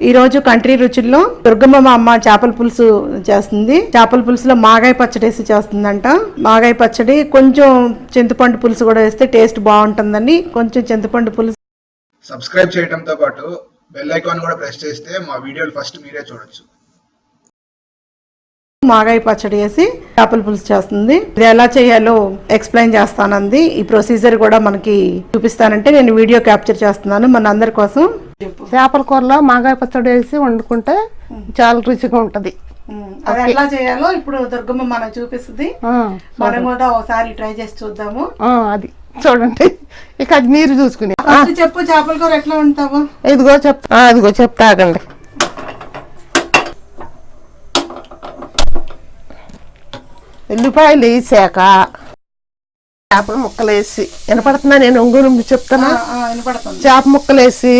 ఈ రోజు కంట్రీ రుచుల్లో దుర్గమ్మ అమ్మ చేపల పులుసు చేస్తుంది. చేపల పులుసులో మాగాయ పచ్చడి వేసి చేస్తుందంట. మాగాయ పచ్చడి కొంచెం చింతపండు పులుసు కూడా వేస్తే టేస్ట్ బాగుంటుందని కొంచెం చింతపండు పులుసు. సబ్స్క్రైబ్ చేయడంతో పాటు బెల్ ఐకాన్ కూడా ప్రెస్ చేస్తే మా వీడియోలు ఫస్ట్ మీరే చూడొచ్చు. మాగాయ పచ్చడి వేసి చేపల పులుసు చేస్తుంది. ఇది ఎలా చేయాలో ఎక్స్ప్లెయిన్ చేస్తానంది. ఈ ప్రొసీజర్ కూడా మనకి చూపిస్తానంటే నేను వీడియో క్యాప్చర్ చేస్తున్నాను మన అందరి కోసం. చేపల కూరలో మాగాయ పచ్చడి వేసి వండుకుంటే చాలా రుచిగా ఉంటది. అది ఎలా చేయాలో ఇప్పుడు దుర్గమ్మ మనకు చూపిస్తుంది. మనం కూడా ఒకసారి ట్రై చేసి చూద్దాము. అది చూడండి, ఇక అది మీరు చూసుకుని చెప్పు చేపల కూర ఎట్లా ఉంటావు. ఇదిగో చెప్తాగండి. ఉల్లిపాయలు వేసాక చేపల ముక్కలు వేసి వినపడుతున్నా నేను ఒంగోలు చెప్తానా. చేప ముక్కలు వేసి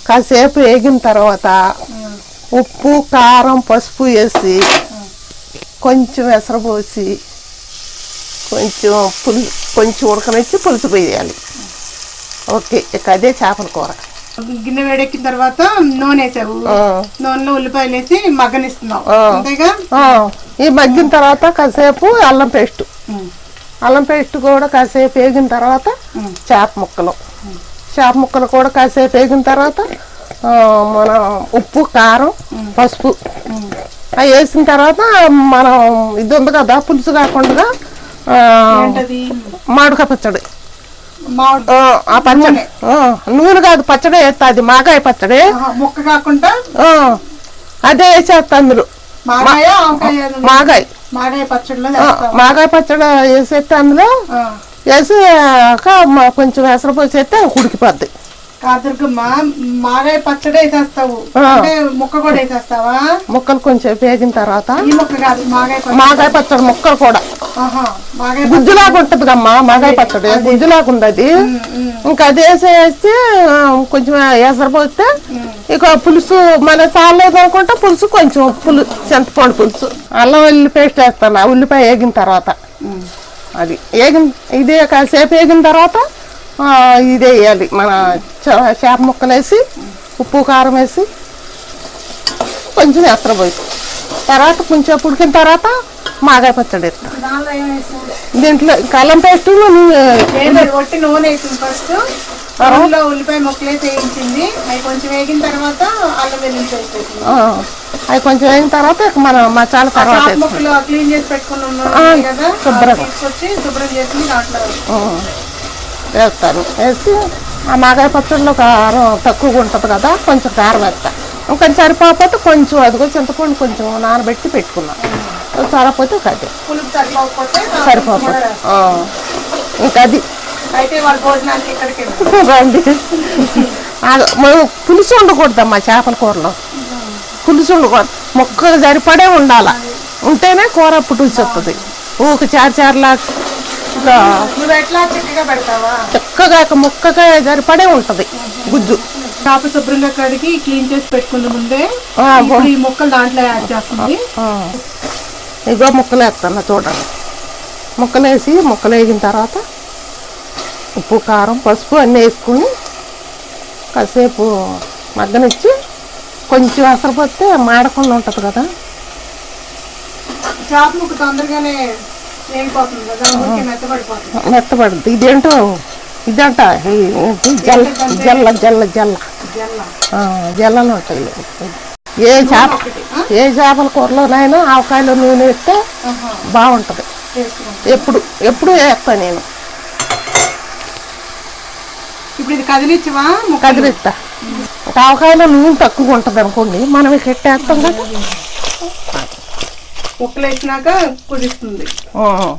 కాసేపు వేగిన తర్వాత ఉప్పు కారం పసుపు వేసి కొంచెం ఎసరపోసి కొంచెం ఉడకనిచ్చి పులుసు పోయాలి. ఓకే, ఇక అదే చేపల కూర. గిన్నె వేడెక్కిన తర్వాత నూనె వేసావు. నూనెలో ఉల్లిపాయలు వేసి మగ్గనిస్తున్నావు అంతేగా. ఈ మగ్గిన తర్వాత కాసేపు అల్లం పేస్ట్ కూడా కాసేపు వేగిన తర్వాత చేప ముక్కలు కూడా కాసేపు వేగిన తర్వాత మన ఉప్పు కారం పసుపు అవి వేసిన తర్వాత మనం ఇది ఉంది కదా పులుసు కాకుండా మామిడికాయ పచ్చడి. ఆ పచ్చడి నూనె కాదు పచ్చడి వేస్తా. అది మాగాయ పచ్చడి ముక్క కాకుండా అదే వేసేస్తా. అందులో మాగాయ పచ్చడి వేసేస్తే అందులో వేసి కొంచెం ఎసరు పోసేస్తే ఉడికిపోద్ది. కాదుర్గమ్మ మాగాయ పచ్చడి వేసేస్తావు, ముక్క కూడా వేసేస్తావా? ముక్కలు కొంచెం వేగిన తర్వాత మాగాయ పచ్చడి ముక్కలు కూడా గుజ్జులాగా ఉంటది కమ్మా. మాగాయ పచ్చడి గుజ్జులాగా ఉంది అది. ఇంకా అది వేసేసి కొంచెం ఎసరు పోస్తే ఇక పులుసు మన చాలేదు అనుకుంటే పులుసు కొంచెం చింతపండు పులుసు అల్లం వెల్లుల్లి పేస్ట్ వేస్తాను. ఉల్లిపాయ వేగిన తర్వాత అది ఇదే కాసేపు వేగిన తర్వాత ఇదే వేయాలి. మన చేప ముక్కలు వేసి ఉప్పు కారం వేసి కొంచెం ఎసరు పోయి తర్వాత కొంచెం ఉడికిన తర్వాత మాగాయ పచ్చడి వేస్తాం. దీంట్లో అల్లం పేస్ట్ నూనె ఫస్ట్ ఉల్లిపాయ ముక్కలు వేసి వేయించింది. అవి కొంచెం వేగిన తర్వాత అల్లం వెల్లుల్లి అవి కొంచెం వేగిన తర్వాత మన మసాలా తర్వాత ముక్కలు క్లీన్ చేసి పెట్టుకున్నాం కదా శుభ్రం చేసి దాంట్లో వేస్తాను. వేసి ఆ మాగాయ పచ్చడిలో కారం తక్కువగా ఉంటుంది కదా కొంచెం కారం వేస్తా. ఇంకొంచెం సరిపోతే కొంచెం అదిగో చింతపండు కొంచెం నానబెట్టి పెట్టుకున్నాను. సరిపోతే కదే సరిపోతుంది. ఇంకా అది రండి. పులుసు ఉండకూడదమ్మా చేపల కూరలో. పులుసు ఉండకూడదు, ముక్క సరిపడే ఉండాల. ఉంటేనే కూర అప్పుడు రుచి వస్తుంది. ఊక చారులా చక్కగా ముక్కగా సరిపడే ఉంటది గుజ్జు. చేప శుభ్రంగా కడిగి క్లీన్ చేసి పెట్టుకున్న ముందే ఈ ముక్కలు దాంట్లో యాడ్ చేస్తుంది. ఇగో ముక్కలు వేస్తాను చూడండి. ముక్కలు వేసి ముక్కలు వేగిన తర్వాత ఉప్పు కారం పసుపు అన్నీ వేసుకుని కాసేపు మగ్గనిచ్చి కొంచెం అసరపోతే మాడకుండా ఉంటుంది కదా. చేప ముక్క తొందరగానే మెత్తపడుతుంది. ఇదేంటో ఇదంట జల్లని ఉంటాయి. ఏ చేపల కూరలోనైనా ఆవకాయలో నూనె వేస్తే బాగుంటుంది. ఎప్పుడు వేస్తాను నేను. ఇప్పుడు ఇది కదిలిస్తా. ఆవకాయలో నూనె తక్కువ ఉంటుంది అనుకోండి, మనం ఇక ఎట్టేస్తాం కదా. ముక్కలు వేసినాక కుదిస్తుంది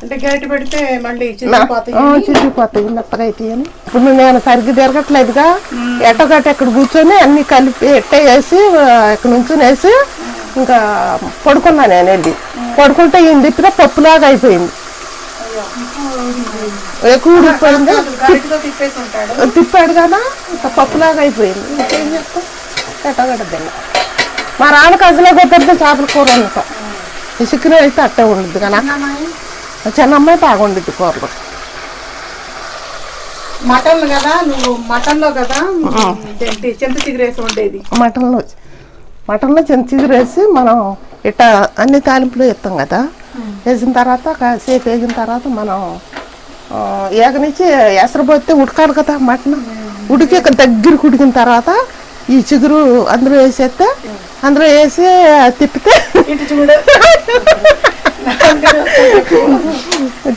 అంటే గరిటె పెడితే మళ్ళీ చిరిగిపోతాయి మెత్తగా అయితే. ఇప్పుడు నేను సరిగ్గా తిరగట్లేదుగా. ఎట్టగట్ట ఎక్కడ కూర్చొని అన్ని కలిపి వేసి ఇక్కడ నుంచి వేసి ఇంకా పడుకున్నా. నేను వెళ్ళి పడుకుంటే ఈయన తిప్పితే పప్పులాగా అయిపోయింది. ఎక్కువ ఊడిపోయింది. తిప్పాడు కదా పప్పులాగా అయిపోయింది. ఇంకేం చెప్తా ఎట్టగట్ట తిన్నా. మా రాళ్ళకి అసలే కొట్టితే చేపల కూర అనుకో. చికెన్ అయితే అట్టే ఉండదు కదా. చిన్నమ్మాయి బాగుండిద్ది కూరలో. మటన్ కదా నువ్వు మటన్ లో కదా చింత చిగురేసి ఉండేది. మటన్లో మటన్లో చిన్న చిగురు వేసి మనం ఇట్లా అన్ని తాలింపులు వేస్తాం కదా, వేసిన తర్వాత కాసేపు వేసిన తర్వాత మనం ఏగనిచ్చి ఎసరు పోతే ఉడకాలి కదా మటన్. ఉడికి దగ్గరికి ఉడికిన తర్వాత ఈ చిగురు అందులో వేసేస్తే, అందులో వేసి తిప్పితే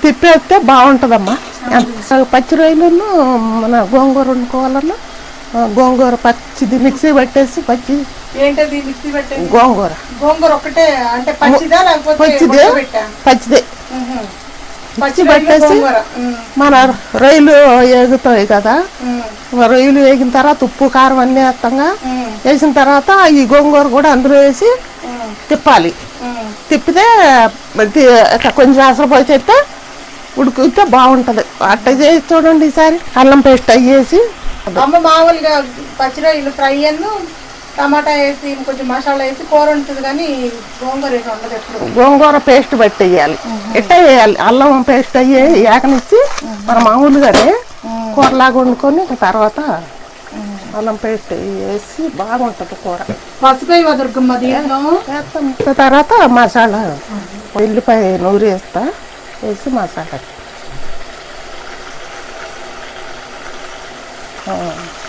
తిప్పేస్తే బాగుంటుందమ్మా. పచ్చి రొయ్యలను మన గోంగూర వండుకోవాలన్నా గోంగూర పచ్చిది మిక్సీ పట్టేసి పచ్చి ఏంటది మిక్సీ పెట్టేది? గోంగూర. గోంగూర ఒక్కటే అంటే పచ్చిదా లేకపోతే పచ్చిదే, పచ్చిదే పచ్చి పట్టేసి మన రొయ్యలు వేగుతాయి కదా, రొయ్యలు వేగిన తర్వాత ఉప్పు కారం అన్నీ వేస్తాంగా, వేసిన తర్వాత ఈ గోంగూర కూడా అందులో వేసి తిప్పాలి. తిప్పితే కొంచెం అసలు పోసేస్తే ఉడికితే బాగుంటుంది. అట్ట చేసి చూడండి ఈసారి. అల్లం పేస్ట్ అయ్యేసి అమ్మ మామూలుగా పచ్చిరొయ్యలు ఫ్రై అನ್ನು టమాటా వేసి కొంచెం మసాలా వేసి కూర ఉంటుంది, కానీ గోంగూర వేసి ఉండదు ఎప్పుడు. గోంగూర పేస్ట్ బట్టి వేయాలి, ఎట్ట వేయాలి. అల్లం పేస్ట్ అయ్యి ఏకనిచ్చి మన మామూలుగానే కూరలాగా వండుకొని తర్వాత అల్లం పేస్ట్ వేసి బాగుంటుంది కూర. పసుపు దుర్గమ్మ దీంట్లో తర్వాత మసాలా ఉల్లిపాయ నూరు వేస్తా, వేసి మసాలా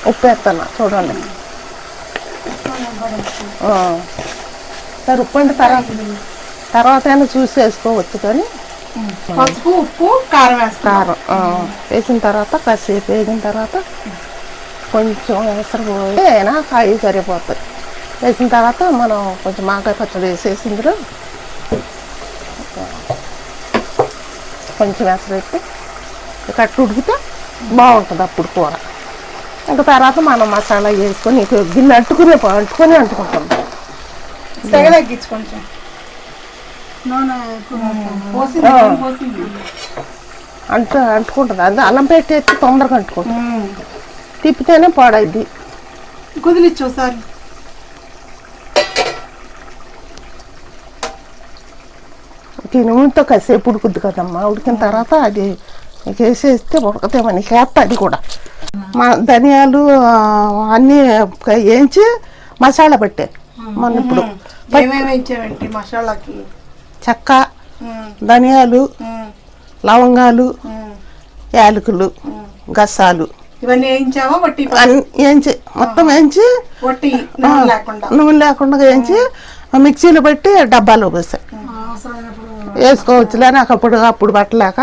ఉప్పు వేస్తాను చూడండి. సరే ఉప్పు అంటే తర్వాత అయినా చూసి వేసుకోవచ్చు, కానీ పసుపు ఉప్పు కారం వేస్తారు. కారం వేసిన తర్వాత కాసేపు వేగిన తర్వాత కొంచెం ఎసరు పోయినా కాయ సరిపోతుంది. వేసిన తర్వాత మనం కొంచెం మాకాయ పచ్చడి వేసేసి ఇందులో కొంచెం ఎసరు వేస్తే కట్టు ఉడికితే బాగుంటుంది అప్పుడు కూర. ఇంకా తర్వాత మనం మసాలా వేసుకొని గిన్నె అంటుకుంటాం. తెగ తగ్గించు కొంచెం అంటుకుంటుంది. అది అల్లం పేస్ట్ వేస్తే తొందరగా అంటుకుంటుంది, తిప్పితేనే పాడైద్ది. కుదిలిచ్చు సార్. నూనెతో కాసేపు ఉడుకుద్ది కదమ్మా. ఉడికిన తర్వాత అది వేసేస్తే ఉడకతేమని చేస్తా. అది కూడా మా ధనియాలు అన్నీ వేయించి మసాలా పట్టే. మన ఇప్పుడు మసాలాకి చెక్క, ధనియాలు, లవంగాలు, యాలకులు, గసాలు ఇవన్నీ వేయించావా? వేయించి మొత్తం వేయించి నూనె లేకుండా వేయించి మిక్సీలో పెట్టి డబ్బాలో పోసా వేసుకోవచ్చులే. నాకు అప్పుడు పట్టలేక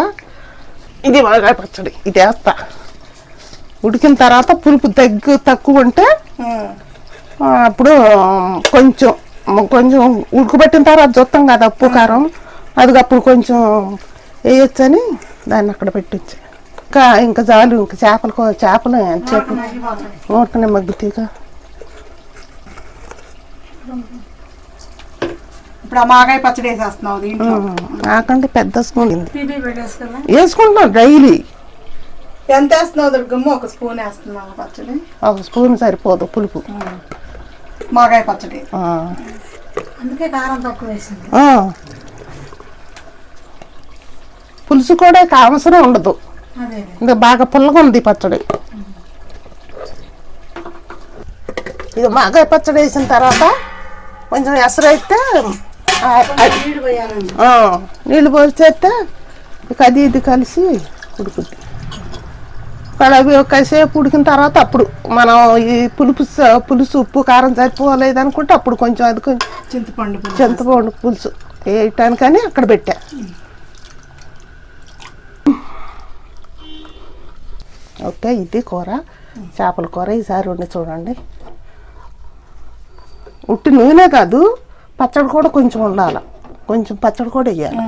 ఇది మాగాయ పచ్చడి ఇది వేస్తా. ఉడికిన తర్వాత పులుపు తక్కువ ఉంటే అప్పుడు కొంచెం ఉడకబెట్టిన తర్వాత చూస్తాం కదా ఉప్పు కారం, అది అప్పుడు కొంచెం వేయొచ్చని దాన్ని అక్కడ పెట్టచ్చు. ఇంకా చాలు. ఇంకా చేపలు ఎంతసేపు నూటనే మగ్గుతీగా. ఇప్పుడు మాగాయ పచ్చడి వేసేస్తున్నావు. నాకంటే పెద్ద స్పూన్ వేసుకుంటున్నాం డైలీ. ఎంత వేస్తున్నావు దుర్గమ్మ? ఒక స్పూన్ వేస్తున్నావు పచ్చడి. ఒక స్పూన్ సరిపోదు పులుపు మాగాయ పచ్చడి, అందుకే కారం తక్కువ వేసింది. పులుసు కూడా అవసరం ఉండదు, ఇంకా బాగా పుల్లగా ఉంది పచ్చడి. ఇది మాగాయ పచ్చడి వేసిన తర్వాత కొంచెం ఎసరు అయితే నీళ్ళు పోసేస్తే అది ఇది కలిసి ఉడుకుద్ది. అవి కాసేపు ఉడికిన తర్వాత అప్పుడు మనం ఈ పులుసు ఉప్పు కారం సరిపోలేదు అనుకుంటే అప్పుడు కొంచెం అది కొంచెం చింతపండు పులుసు వేయటానికని అక్కడ పెట్టా. ఓకే, ఇది కూర, చేపల కూర. ఈసారి వండి చూడండి. ఉట్టి నూనె కాదు, పచ్చడి కూడా కొంచెం ఉండాలి. కొంచెం పచ్చడి కూడా వేయాలి.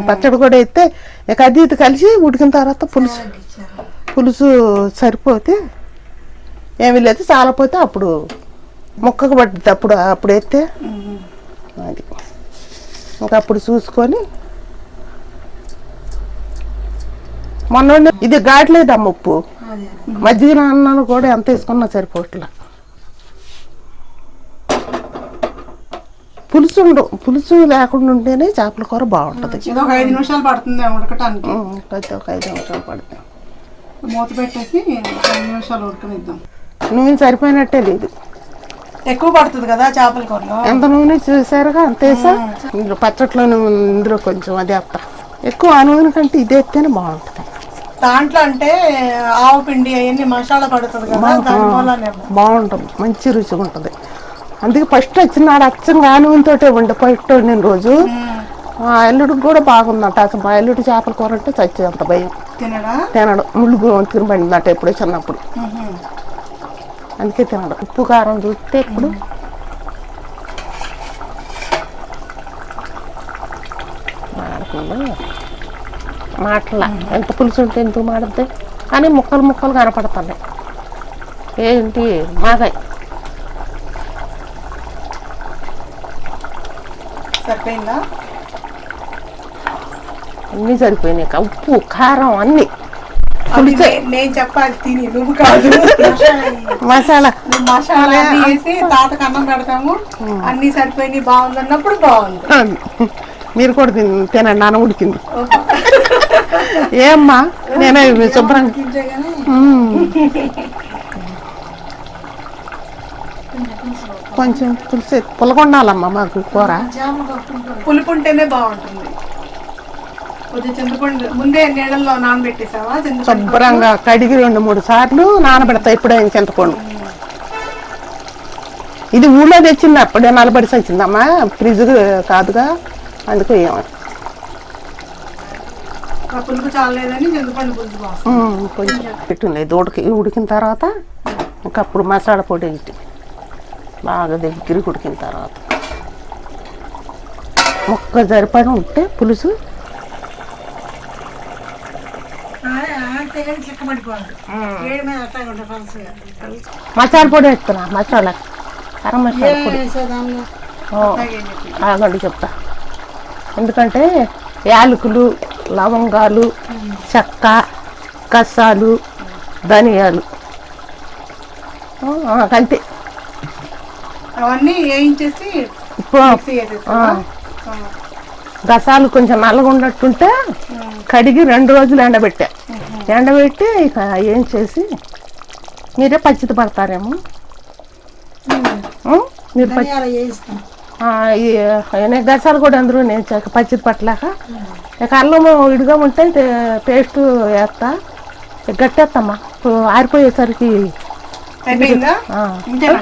పచ్చడి కూడా వేస్తే ఇక అది ఇది కలిసి ఉడికిన తర్వాత పులుసు సరిపోతే ఏమీ లేదు, చాలపోతే అప్పుడు ముక్కకు పడుతుంది. అప్పుడు వేస్తే అది ఇంకా అప్పుడు చూసుకొని. మొన్న ఇది ఘాట్లేదమ్మ ఉప్పు. మజ్జిగ అన్నాను కూడా ఎంత వేసుకున్నా సరిపోట్లా. పులుసు లేకుండా ఉంటేనే చేపల కూర బాగుంటుంది. 5 నిమిషాలు పడుతుంది ఉడకటానికి. ఒక 5 నిమిషాలు పడుతుంది. మూత పెట్టేసి 5 నిమిషాలు ఉడకనిద్దాం. నూనె సరిపోయినట్టే లేదు. ఎక్కువ పడుతుంది కదా చేపల కూరలో. ఎంత నూనె చూసారుగా అంతేసా. ఇందులో పచ్చట్లో ఇందులో కొంచెం అది వేస్తా. ఎక్కువ ఆ నూనె కంటే ఇది ఎత్తేనే బాగుంటుంది. దాంట్లో అంటే ఆవు పిండి అవన్నీ మసాలా పడుతుంది కదా, బాగుంటుంది, మంచి రుచిగా ఉంటుంది. అందుకే ఫస్ట్ వచ్చినాడు అచ్చంగా ఆ నూనెతోటే ఉండే ఫస్ట్ నేను రోజు. మా అల్లుడికి కూడా బాగుందంట. అసలు మా అల్లుడి చేపల కూర అంటే చచ్చేంత భయం. తినడు, ముళ్ళు తినబడిందట ఎప్పుడు చిన్నప్పుడు. అందుకే తినడు. ఉప్పు కారం చూస్తే ఇప్పుడు మాటల ఎంత పులుసు ఉంటే ఎందుకు మాడద్ది కానీ ముక్కలు ముక్కలు కనపడుతున్నాయి. ఏంటి మాగాయ సరిపోయిందా? అన్నీ సరిపోయినాయి. ఉప్పు కారం అన్నీ. నేను చెప్పాలి తిని, నువ్వు కాదు. మసాలా వేసి తాతకు అన్నం పెడతాము. అన్ని సరిపోయినాయి, బాగుంది అన్నప్పుడు బాగుంది. మీరు కూడా తినండి, నాన్న ఉడికింది. ఏమ్మా నేనే శుభ్రంగా కొంచెం పులుసు పులగొండాలమ్మా మాకు కూర. పులుపు ఉంటేనే బాగుంటుంది. కొంచెం చింతపండు ముందే నీళ్ళల్లో నానబెట్టేసావా? శుభ్రంగా కడిగి 2-3 సార్లు నానబెడతా. ఎప్పుడైనా చింతపండు ఇది ఊళ్ళో తెచ్చింది, అప్పుడే నలబడిసి వచ్చిందమ్మా, ఫ్రిడ్జ్ కాదుగా, అందుకే ఏమని పులుపు చాలేదని చింతపండు పులుసు కొంచెం పెట్టుండేది. ఉడికిన తర్వాత ఇంకప్పుడు మసాలా పొడి వేసి బాగా దగ్గరికి ఉడికిన తర్వాత మొక్క సరిపడి ఉంటే పులుసు మసాలా పొడి వేస్తున్నా. మసాలా గరం మసాలా పొడి ఆగండి చెప్తా. ఎందుకంటే యాలకులు, లవంగాలు, చెక్క, గసాలు, ధనియాలు అంతే అవన్నీ వేయించేసి గసాలు కొంచెం నల్లగా ఉన్నట్టుంటే కడిగి 2 రోజులు ఎండబెట్టా. ఎండబెట్టి ఇక ఏం చేసి మీరే పచ్చిది పడతారేమో. మీరు గసాలు కూడా అందరూ నేను పచ్చిది పట్టలేక ఇక అల్లం ఇడిగా ఉంటే పేస్ట్ వేస్తా, గట్టేస్తామ్మా. ఆరిపోయేసరికి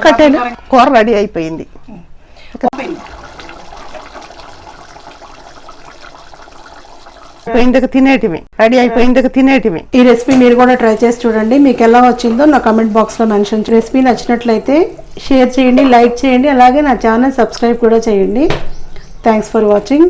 కట్టేది. కూర రెడీ అయిపోయింది. తినేటివి రెడీ అయిపోయింది, తినేటివి. ఈ రెసిపీ మీరు కూడా ట్రై చేసి చూడండి. మీకు ఎలా వచ్చిందో నా కమెంట్ బాక్స్ లో మెన్షన్. రెసిపీ నచ్చినట్లయితే షేర్ చేయండి, లైక్ చేయండి, అలాగే నా ఛానల్ సబ్స్క్రైబ్ కూడా చేయండి. Thanks for watching.